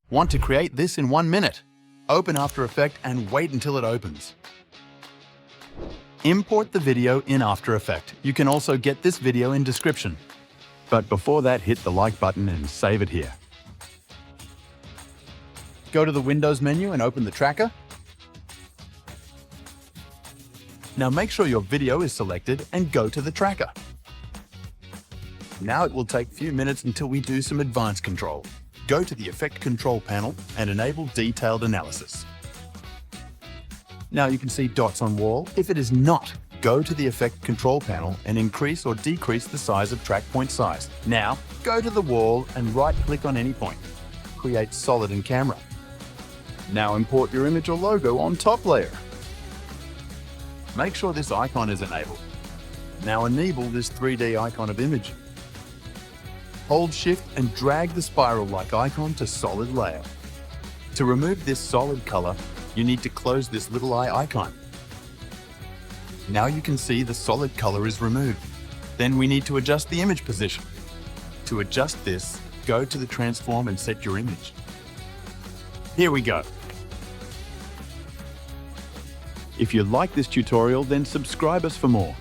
Want to create this in 1 minute? Open After Effects and wait until it opens. Import the video in After Effects. You can also get this video in description. But before that, hit the like button and save it here. Go to the Windows menu and open the tracker. Now make sure your video is selected and go to the tracker. Now it will take a few minutes until we do some advanced control. Go to the Effect Control panel and enable Detailed Analysis. Now you can see dots on wall. If it is not, go to the Effect Control panel and increase or decrease the size of track point size. Now, go to the wall and right-click on any point. Create solid in camera. Now import your image or logo on top layer. Make sure this icon is enabled. Now enable this 3D icon of image. Hold Shift and drag the spiral-like icon to solid layer. To remove this solid color, you need to close this little eye icon. Now you can see the solid color is removed. Then we need to adjust the image position. To adjust this, go to the transform and set your image. Here we go. If you like this tutorial, then subscribe us for more.